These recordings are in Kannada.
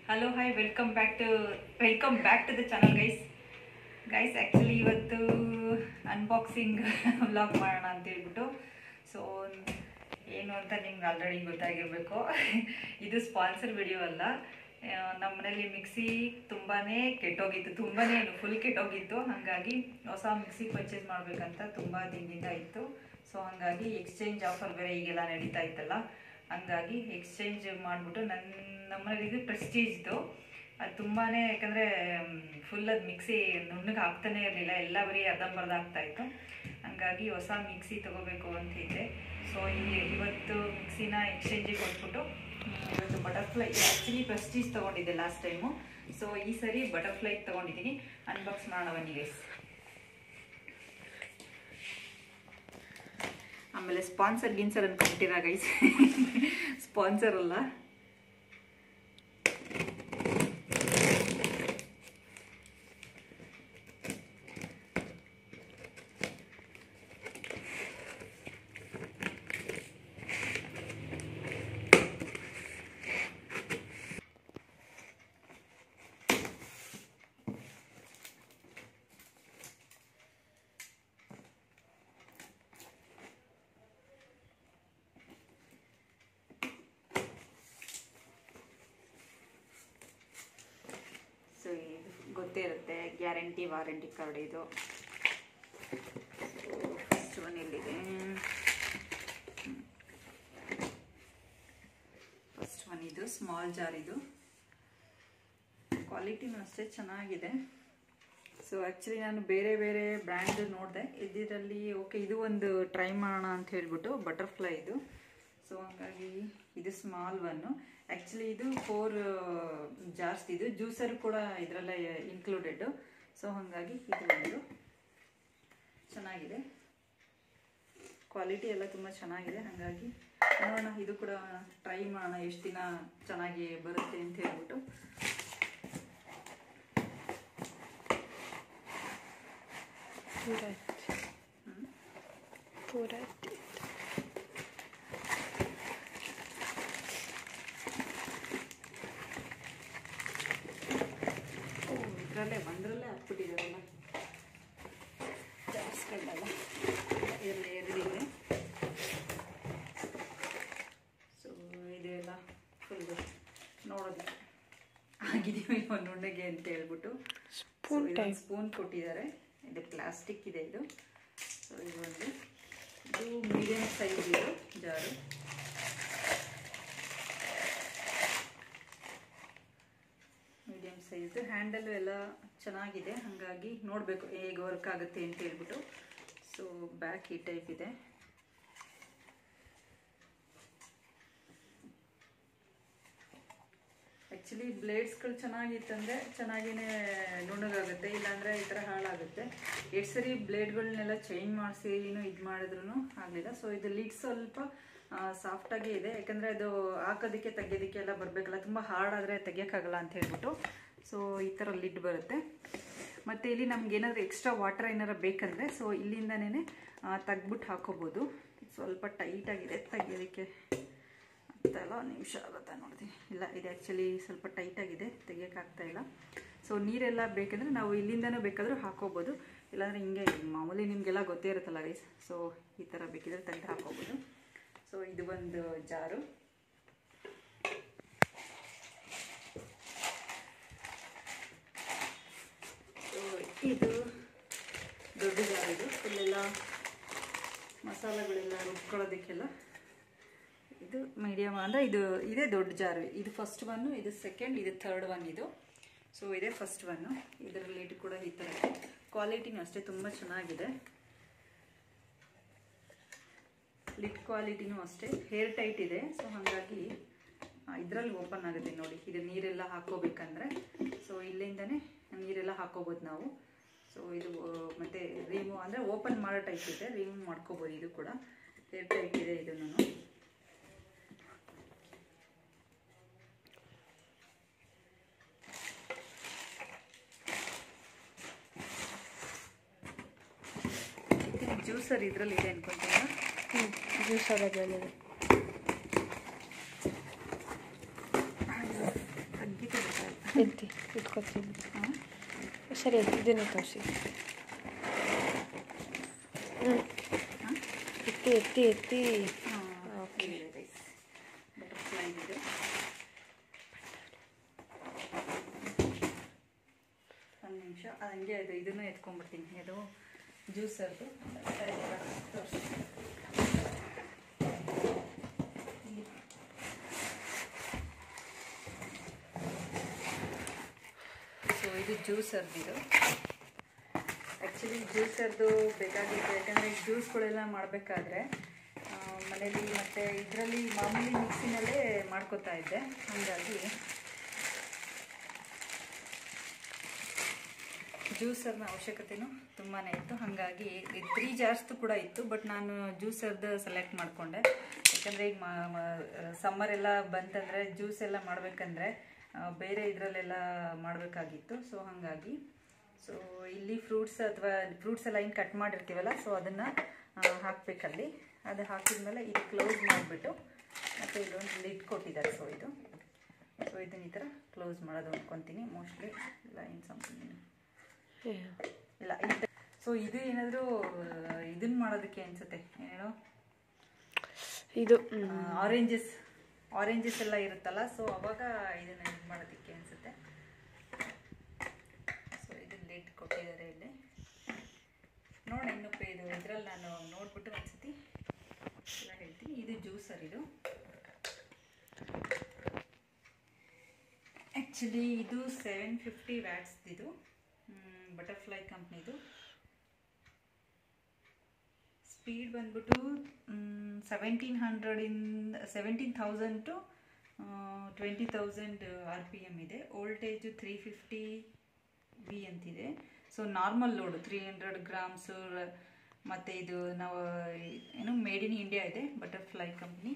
Hello hi welcome back to the channel guys actually ಇವತ್ತು ಅನ್ಬಾಕ್ಸಿಂಗ್ ವ್ಲಾಗ್ ಮಾಡೋಣ ಅಂತ ಹೇಳ್ಬಿಟ್ಟು ಸೊ ಏನು ಅಂತ ನಿಮ್ಗೆ ಆಲ್ರೆಡಿ ಗೊತ್ತಾಗಿರಬೇಕು. ಇದು ಸ್ಪಾನ್ಸರ್ ವಿಡಿಯೋ ಅಲ್ಲ. ನಮ್ಮ ಮನೇಲಿ ಮಿಕ್ಸಿ ತುಂಬಾ ಫುಲ್ ಕೆಟ್ಟೋಗಿತ್ತು. ಹಾಗಾಗಿ ಹೊಸ ಮಿಕ್ಸಿ ಪರ್ಚೇಸ್ ಮಾಡಬೇಕಂತ ತುಂಬ ದಿನದಿಂದ ಇತ್ತು. ಸೊ ಹಾಗಾಗಿ ಎಕ್ಸ್ಚೇಂಜ್ ಆಫರ್ ಬೇರೆ ಈಗೆಲ್ಲ ನಡೀತಾ ಇತ್ತಲ್ಲ, ಹಂಗಾಗಿ ಎಕ್ಸ್ಚೇಂಜ್ ಮಾಡಿಬಿಟ್ಟು ನಮ್ಮನೇಲಿ ಇದು ಪ್ರೆಸ್ಟೀಜ್ದು. ಅದು ತುಂಬಾ ಯಾಕಂದರೆ ಫುಲ್ ಅದು ಮಿಕ್ಸಿ ನುಣ್ಣಗೆ ಆಗ್ತಾನೆ ಇರಲಿಲ್ಲ, ಎಲ್ಲ ಬರೀ ಅರ್ಧಂಬರ್ಧ ಆಗ್ತಾಯಿತ್ತು. ಹಾಗಾಗಿ ಹೊಸ ಮಿಕ್ಸಿ ತೊಗೋಬೇಕು ಅಂತಿದ್ದೆ. ಸೊ ಇವತ್ತು ಮಿಕ್ಸಿನ ಎಕ್ಸ್ಚೇಂಜಿಗೆ ಕೊಟ್ಬಿಟ್ಟು ಇವತ್ತು ಬಟರ್ಫ್ಲೈ, ಆ್ಯಕ್ಚುಲಿ ಪ್ರೆಸ್ಟೀಜ್ ತೊಗೊಂಡಿದ್ದೆ ಲಾಸ್ಟ್ ಟೈಮು. ಸೊ ಈ ಸರಿ ಬಟರ್ಫ್ಲೈ ತೊಗೊಂಡಿದ್ದೀನಿ. ಅನ್ಬಾಕ್ಸ್ ಮಾಡೋಣ ಬನ್ನಿ ಗೈಸ್. ಆಮೇಲೆ ಸ್ಪಾನ್ಸರ್ ಅನ್ಕೊಂಡಿರಾ ಗೈಸ್, ಸ್ಪಾನ್ಸರ್ ಅಲ್ಲ. ಗೊತ್ತೇ ಇರುತ್ತೆ, ಗ್ಯಾರಂಟಿ ವಾರಂಟಿ ಕಾರ್ಡ್ ಇದು. ಫಸ್ಟ್ ಒನ್ ಎಲ್ಲಿದೆ? ಫಸ್ಟ್ ಒನ್ ಇದು ಸ್ಮಾಲ್ ಜಾರ್. ಇದು ಕ್ವಾಲಿಟಿನೂ ಅಷ್ಟೇ ಚೆನ್ನಾಗಿದೆ. ಸೊ ಆ್ಯಕ್ಚುಲಿ ನಾನು ಬೇರೆ ಬೇರೆ ಬ್ರ್ಯಾಂಡ್ ನೋಡಿದೆ, ಇದರಲ್ಲಿ ಓಕೆ ಇದು ಒಂದು ಟ್ರೈ ಮಾಡೋಣ ಅಂತ ಹೇಳ್ಬಿಟ್ಟು ಬಟರ್ಫ್ಲೈ ಇದು. ಸೊ ಹಾಗಾಗಿ ಇದು ಸ್ಮಾಲ್ ಒನ್ನು. ಆ್ಯಕ್ಚುಲಿ ಇದು 4 ಜಾರ್ಸ್. ಇದು ಜ್ಯೂಸರ್ ಕೂಡ ಇದರಲ್ಲೇ ಇನ್ಕ್ಲೂಡೆಡ್. ಸೊ ಹಾಗಾಗಿ ಇದು ಒಂದು ಚೆನ್ನಾಗಿದೆ, ಕ್ವಾಲಿಟಿ ಎಲ್ಲ ತುಂಬ ಚೆನ್ನಾಗಿದೆ. ಹಾಗಾಗಿ ನೋಡೋಣ, ಇದು ಕೂಡ ಟ್ರೈ ಮಾಡೋಣ ಎಷ್ಟು ದಿನ ಚೆನ್ನಾಗಿ ಬರುತ್ತೆ ಅಂತ ಹೇಳ್ಬಿಟ್ಟು. ಒಂದರಲ್ಲೇ ಹಾಕ್ಬಿಟ್ಟಿದ್ದಾರಲ್ಲ ಜಾಸ್ತಿಗಳೆಲ್ಲ, ಎರಡಿದೆ. ಸೊ ಇದೆಲ್ಲ ಫುಲ್ ನೋಡೋದಕ್ಕೆ ಆಗಿದೀವಿ ನುಣ್ಣಗೆ ಅಂತ ಹೇಳ್ಬಿಟ್ಟು ಸ್ಪೂನ್ ಕೊಟ್ಟಿದ್ದಾರೆ. ಇದು ಪ್ಲಾಸ್ಟಿಕ್ ಇದೆ ಇದು. ಸೊ ಇದು ಮೀಡಿಯಂ ಸೈಜ್ ಇದು ಜಾರು. ಮೀಡಿಯಂ ಸೈಜ್, ಹ್ಯಾಂಡಲ್ ಎಲ್ಲ ಚೆನ್ನಾಗಿದೆ. ಹಾಗಾಗಿ ನೋಡಬೇಕು ಹೇಗೆ ವರ್ಕ್ ಆಗುತ್ತೆ ಅಂತ ಹೇಳ್ಬಿಟ್ಟು. ಸೊ ಬ್ಯಾಕ್ ಈ ಟೈಪ್ ಇದೆ. ಆ್ಯಕ್ಚುಲಿ ಬ್ಲೇಡ್ಸ್ಗಳು ಚೆನ್ನಾಗಿತ್ತಂದರೆ ಚೆನ್ನಾಗಿಯೇ ನುಣ್ಣಗಾಗುತ್ತೆ, ಇಲ್ಲಾಂದರೆ ಈ ಥರ ಹಾಳಾಗುತ್ತೆ. ಎಷ್ಟು ಸರಿ ಬ್ಲೇಡ್ಗಳನ್ನೆಲ್ಲ ಚೇಂಜ್ ಮಾಡಿಸಿ ಇದು ಮಾಡಿದ್ರೂ ಆಗಲಿಲ್ಲ. ಸೊ ಇದು ಲಿಡ್ ಸ್ವಲ್ಪ ಸಾಫ್ಟಾಗೇ ಇದೆ, ಯಾಕಂದರೆ ಅದು ಹಾಕೋದಕ್ಕೆ ತೆಗಿಯೋದಕ್ಕೆ ಎಲ್ಲ ಬರಬೇಕಲ್ಲ, ತುಂಬ ಹಾರ್ಡ್ ಆದರೆ ತೆಗಿಯೋಕ್ಕಾಗಲ್ಲ ಅಂತ ಹೇಳ್ಬಿಟ್ಟು. ಸೊ ಈ ಥರ ಲಿಡ್ ಬರುತ್ತೆ. ಮತ್ತು ಇಲ್ಲಿ ನಮ್ಗೆ ಏನಾದರೂ ಎಕ್ಸ್ಟ್ರಾ ವಾಟರ್ ಏನಾರು ಬೇಕಂದರೆ ಸೊ ಇಲ್ಲಿಂದನೇ ತೆಗ್ಬಿಟ್ಟು ಹಾಕೋಬೋದು. ಸ್ವಲ್ಪ ಟೈಟಾಗಿದೆ, ತೆಗಿಯೋದಕ್ಕೆ ಆಗ್ತಾಯಿಲ್ಲ, ನಿಮಿಷ ಆಗುತ್ತೆ ನೋಡಿದೆ. ಇಲ್ಲ, ಇದು ಆ್ಯಕ್ಚುಲಿ ಸ್ವಲ್ಪ ಟೈಟಾಗಿದೆ, ತೆಗಿಯೋಕ್ಕಾಗ್ತಾಯಿಲ್ಲ. ಸೊ ನೀರೆಲ್ಲ ಬೇಕಂದರೆ ನಾವು ಇಲ್ಲಿಂದನೂ ಬೇಕಾದರೂ ಹಾಕೋಬೋದು, ಇಲ್ಲಾಂದರೆ ಹಿಂಗೆ ಮಾಮೂಲಿ ನಿಮಗೆಲ್ಲ ಗೊತ್ತೇ ಇರುತ್ತಲ್ಲ ಗೈಸ್. ಸೊ ಈ ಥರ ಬೇಕಿದ್ರೆ ತೆಗೆದು ಹಾಕೋಬೋದು. ಸೊ ಇದು ಒಂದು ಜಾರು. ಇದು ದೊಡ್ಡ ಜಾರ್. ಇದು ಫುಲ್ಲೆಲ್ಲ ಮಸಾಲೆಗಳೆಲ್ಲ ರುಬ್ಕೊಳ್ಳೋದಕ್ಕೆಲ್ಲ. ಇದು ಮೀಡಿಯಮ್ ಅಂದರೆ ಇದೇ ದೊಡ್ಡ ಜಾರು. ಇದು ಫಸ್ಟ್ ಒನ್ನು, ಇದು ಸೆಕೆಂಡ್, ಇದು ಥರ್ಡ್ ಒನ್ ಇದು. ಸೊ ಇದೇ ಫಸ್ಟ್ ಒನ್ನು. ಇದರ ಲಿಡ್ ಕೂಡ ಈ ಥರ. ಕ್ವಾಲಿಟಿನೂ ಅಷ್ಟೇ ತುಂಬ ಚೆನ್ನಾಗಿದೆ. ಲಿಡ್ ಕ್ವಾಲಿಟಿನೂ ಅಷ್ಟೇ ಹೇರ್ ಟೈಟ್ ಇದೆ. ಸೊ ಹಾಗಾಗಿ ಇದರಲ್ಲಿ ಓಪನ್ ಆಗುತ್ತೆ ನೋಡಿ. ಇದು ನೀರೆಲ್ಲ ಹಾಕೋಬೇಕಂದ್ರೆ ಸೊ ಇಲ್ಲಿಂದನೇ ನೀರೆಲ್ಲ ಹಾಕೋಬೋದು ನಾವು. ಸೊ ಇದು ಮತ್ತು ರಿಮೂವ್ ಅಂದರೆ ಓಪನ್ ಮಾಡೋ ಟೈಪ್ ಇದೆ, ರಿಮೂವ್ ಮಾಡ್ಕೋಬೋದು. ಇದು ಕೂಡ ಹೇರ್ ಟೈಟ್ ಇದೆ. ಇದನ್ನು ಜ್ಯೂಸರ್ ಇದರಲ್ಲಿ ಇದೆ ಅನ್ಕೊಂತೀನಿ. ಜ್ಯೂಸರ್ ಅದರಲ್ಲಿ ಎತ್ತಿ ಇಟ್ಕೊತೀನಿ. ಸರಿ ಇದನ್ನೇ ತೋರಿಸಿ. ಎತ್ತಿ ಎತ್ತಿ ಎತ್ತಿ. ಓಕೆ ಬಟರ್ಫ್ಲೈ ಇದು. ಒಂದು ನಿಮಿಷ ಅದು ಹಂಗೆ ಅದು ಇದನ್ನು ಎತ್ಕೊಂಡ್ಬಿಡ್ತೀನಿ. ಅದು ಜ್ಯೂಸರ್ದು ತೋರಿಸಿ. ಸೊ ಇದು ಜ್ಯೂಸರ್ದಿದು. ಆ್ಯಕ್ಚುಲಿ ಜ್ಯೂಸರ್ದು ಬೇಕಾಗಿತ್ತು, ಯಾಕಂದರೆ ಜ್ಯೂಸ್ಗಳೆಲ್ಲ ಮಾಡಬೇಕಾದ್ರೆ ಮನೇಲಿ ಮತ್ತು ಇದರಲ್ಲಿ ಮಾಮೂಲಿ ಮಿಕ್ಸಿನಲ್ಲೇ ಮಾಡ್ಕೋತಾ ಇದ್ದೆ. ಹಾಗಾಗಿ ಜ್ಯೂಸರ್ನ ಅವಶ್ಯಕತೆಯೂ ತುಂಬಾ ಇತ್ತು. ಹಾಗಾಗಿ 3 ಜಾರ್ಸ್ದು ಕೂಡ ಇತ್ತು, ಬಟ್ ನಾನು ಜ್ಯೂಸರ್ದು ಸೆಲೆಕ್ಟ್ ಮಾಡಿಕೊಂಡೆ. ಯಾಕಂದರೆ ಈಗ ಸಮ್ಮರ್ ಎಲ್ಲ ಬಂತಂದರೆ ಜ್ಯೂಸ್ ಎಲ್ಲ ಮಾಡಬೇಕಂದ್ರೆ ಬೇರೆ ಇದರಲ್ಲೆಲ್ಲ ಮಾಡಬೇಕಾಗಿತ್ತು. ಸೊ ಹಾಗಾಗಿ ಸೊ ಇಲ್ಲಿ ಫ್ರೂಟ್ಸ್ ಎಲ್ಲ ಏನು ಕಟ್ ಮಾಡಿರ್ತೀವಲ್ಲ, ಸೊ ಅದನ್ನು ಹಾಕಬೇಕಲ್ಲಿ. ಅದು ಹಾಕಿದ್ಮೇಲೆ ಇದು ಕ್ಲೋಸ್ ಮಾಡಿಬಿಟ್ಟು ಮತ್ತು ಇಲ್ಲೊಂದು ಲಿಡ್ ಕೊಟ್ಟಿದ್ದಾರೆ. ಸೊ ಇದನ್ನ ಈ ಥರ ಕ್ಲೋಸ್ ಮಾಡೋದು ಅಂದ್ಕೊತೀನಿ ಮೋಸ್ಟ್ಲಿ. ಇಲ್ಲ ಏನು ಸಮಥಿಂಗ್ ಇಲ್ಲ. ಸೊ ಇದು ಏನಾದರೂ ಇದನ್ನ ಮಾಡೋದಕ್ಕೆ ಅನಿಸುತ್ತೆ, ಏನೋ ಇದು ಆರೆಂಜಸ್ ಎಲ್ಲ ಇರುತ್ತಲ್ಲ, ಸೊ ಅವಾಗ ಇದನ್ನು ಇದು ಮಾಡೋದಕ್ಕೆ ಅನಿಸುತ್ತೆ. ಸೊ ಇದು ಲಿಡ್ ಕೊಟ್ಟಿದ್ದಾರೆ ಇಲ್ಲಿ. ನೋಡಿ ಇನ್ನೂ ಇದು ಇದರಲ್ಲಿ ನಾನು ನೋಡ್ಬಿಟ್ಟು ಅನಿಸುತ್ತೆ ಎಲ್ಲ ಹೇಳ್ತೀನಿ. ಇದು ಜ್ಯೂಸರ್. ಇದು ಆ್ಯಕ್ಚುಲಿ ಇದು 750 ವ್ಯಾಟ್ಸ್ದಿದು ಬಟರ್ಫ್ಲೈ ಕಂಪ್ನಿದು. ಸ್ಪೀಡ್ ಬಂದ್ಬಿಟ್ಟು 17,000 to 20,000 RPM ಇದೆ. ವೋಲ್ಟೇಜು 350 V ಅಂತಿದೆ. So normal load 300 grams. ಮತ್ತು ಇದು ನಾವು ಏನು ಮೇಡ್ ಇನ್ ಇಂಡಿಯಾ ಇದೆ, butterfly company.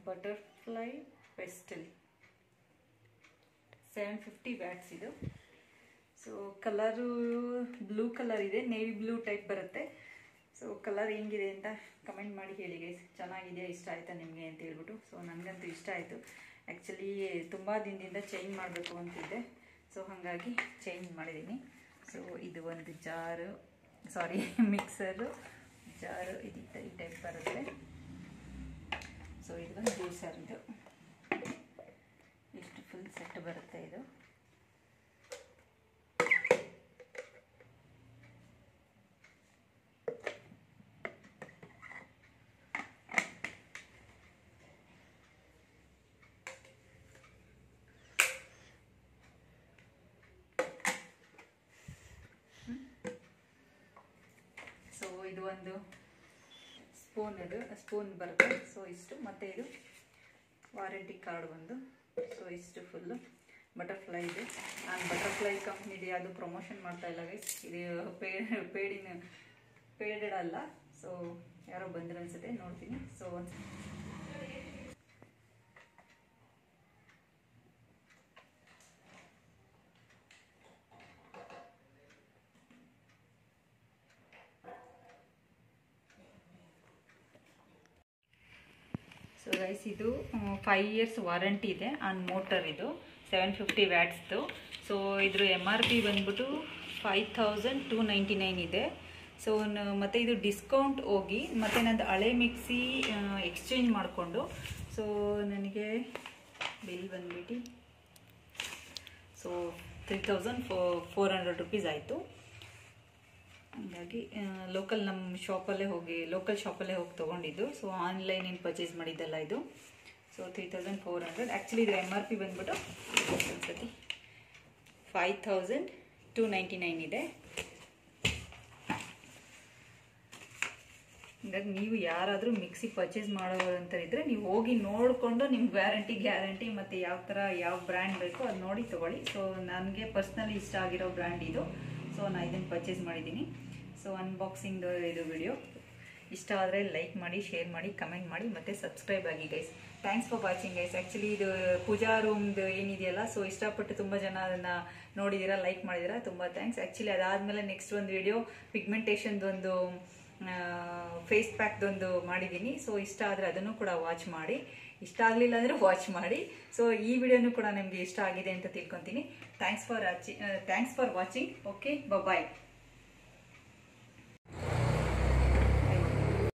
Butterfly pastel 750 watts ಇದು. ಸೊ ಕಲರು ಬ್ಲೂ ಕಲರ್ ಇದೆ, ನೇವಿ ಬ್ಲೂ ಟೈಪ್ ಬರುತ್ತೆ. ಸೊ ಕಲರ್ ಹೆಂಗಿದೆ ಅಂತ ಕಮೆಂಟ್ ಮಾಡಿ ಹೇಳಿ ಗೈಸ್. ಚೆನ್ನಾಗಿದೆಯಾ, ಇಷ್ಟ ಆಯಿತಾ ನಿಮಗೆ ಅಂತ ಹೇಳ್ಬಿಟ್ಟು. ಸೊ ನನಗಂತೂ ಇಷ್ಟ ಆಯಿತು. ಆ್ಯಕ್ಚುಲಿ ತುಂಬ ದಿನದಿಂದ ಚೇಂಜ್ ಮಾಡಬೇಕು ಅಂತಿದ್ದೆ, ಸೊ ಹಾಗಾಗಿ ಚೇಂಜ್ ಮಾಡಿದ್ದೀನಿ. ಸೊ ಇದು ಒಂದು ಮಿಕ್ಸರು ಜಾರು ಇದು ಈ ಟೈಪ್ ಬರುತ್ತೆ. ಸೊ ಇದು ಒಂದು ಜ್ಯೂಸರ್. ಇದು ಇಷ್ಟು ಫುಲ್ ಸೆಟ್ ಬರುತ್ತೆ ಇದು. ಸೊ ಇದು ಒಂದು ಸ್ಪೂನ್ ಬರುತ್ತೆ. ಸೊ ಇಷ್ಟು. ಮತ್ತು ಇದು ವಾರಂಟಿ ಕಾರ್ಡ್ ಒಂದು. ಸೊ ಇಷ್ಟು ಫುಲ್ಲು ಬಟರ್ಫ್ಲೈ ಇದೆ. ನಾನು ಬಟರ್ಫ್ಲೈ ಕಂಪ್ನಿದು ಯಾವುದು ಪ್ರಮೋಷನ್ ಮಾಡ್ತಾ ಇಲ್ಲ ಗೈಸ್. ಇದು ಪೇಡೆಡ್ ಅಲ್ಲ. ಸೊ ಯಾರೋ ಬಂದ್ರೆ ಅನ್ಸುತ್ತೆ, ನೋಡ್ತೀನಿ. ಸೊ ಸೊ ಗೈಸ್ ಇದು 5 years ವಾರಂಟಿ ಇದೆ ಆನ್ ಮೋಟರ್. ಇದು 750 ವ್ಯಾಟ್ಸ್ದು. ಸೊ ಇದ್ರ MRP ಬಂದ್ಬಿಟ್ಟು 5,299 ಇದೆ. ಸೊ ಮತ್ತು ಇದು ಡಿಸ್ಕೌಂಟ್ ಹೋಗಿ ಮತ್ತು ನಂದು ಹಳೆ ಮಿಕ್ಸಿ ಎಕ್ಸ್ಚೇಂಜ್ ಮಾಡಿಕೊಂಡು ಸೊ ನನಗೆ ಬಿಲ್ ಬಂದ್ಬಿಟ್ಟು ಸೊ 3,400 rupees ಆಯಿತು. ಹಾಗಾಗಿ ನಮ್ಮ ಲೋಕಲ್ ಶಾಪಲ್ಲೇ ಹೋಗಿ ತೊಗೊಂಡಿದ್ದು. ಸೊ ಆನ್ಲೈನ್ ಏನು ಪರ್ಚೇಸ್ ಮಾಡಿದ್ದಲ್ಲ ಇದು. ಸೊ 3,400. ಆ್ಯಕ್ಚುಲಿ ಇದು MRP ಬಂದ್ಬಿಟ್ಟು ಒಂದ್ಸತಿ 5,299 ಇದೆ. ಹಾಗಾಗಿ ನೀವು ಯಾರಾದರೂ ಮಿಕ್ಸಿ ಪರ್ಚೇಸ್ ಮಾಡೋರಂತ ಇದ್ದರೆ ನೀವು ಹೋಗಿ ನೋಡಿಕೊಂಡು ನಿಮ್ಮ ಗ್ಯಾರಂಟಿ ಮತ್ತು ಯಾವ ಬ್ರ್ಯಾಂಡ್ ಬೇಕೋ ಅದು ನೋಡಿ ತೊಗೊಳ್ಳಿ. ಸೊ ನನಗೆ ಪರ್ಸ್ನಲಿ ಇಷ್ಟ ಆಗಿರೋ ಬ್ರ್ಯಾಂಡ್ ಇದು. ಸೊ ನಾನು ಇದನ್ನು ಪರ್ಚೇಸ್ ಮಾಡಿದ್ದೀನಿ. ಸೊ ಅನ್ಬಾಕ್ಸಿಂಗ್ ಇದು ವಿಡಿಯೋ ಇಷ್ಟ ಆದರೆ ಲೈಕ್ ಮಾಡಿ, ಶೇರ್ ಮಾಡಿ, ಕಮೆಂಟ್ ಮಾಡಿ ಮತ್ತು ಸಬ್ಸ್ಕ್ರೈಬ್ ಆಗಿ guys. Thanks for watching guys. Actually ಇದು ಪೂಜಾ ರೂಮ್ದು ಏನಿದೆಯಲ್ಲ, ಸೊ ಇಷ್ಟಪಟ್ಟು ತುಂಬ ಜನ ಅದನ್ನು ನೋಡಿದ್ದೀರಾ, ಲೈಕ್ ಮಾಡಿದ್ದೀರಾ, ತುಂಬ ಥ್ಯಾಂಕ್ಸ್. ಆ್ಯಕ್ಚುಲಿ ಅದಾದಮೇಲೆ ನೆಕ್ಸ್ಟ್ ಒಂದು ವಿಡಿಯೋ ಪಿಗ್ಮೆಂಟೇಷನ್ದು ಒಂದು ಫೇಸ್ ಪ್ಯಾಕ್ದೊಂದು ಮಾಡಿದ್ದೀನಿ. ಸೊ ಇಷ್ಟ ಆದರೆ ಅದನ್ನು ಕೂಡ ವಾಚ್ ಮಾಡಿ, ಇಷ್ಟ ಆಗಲಿಲ್ಲ ಅಂದರೆ ವಾಚ್ ಮಾಡಿ. ಸೊ ಈ ವಿಡಿಯೋನು ಕೂಡ ನಿಮಗೆ ಇಷ್ಟ ಆಗಿದೆ ಅಂತ ತಿಳ್ಕೊತೀನಿ. Thanks for watching. Okay, bye.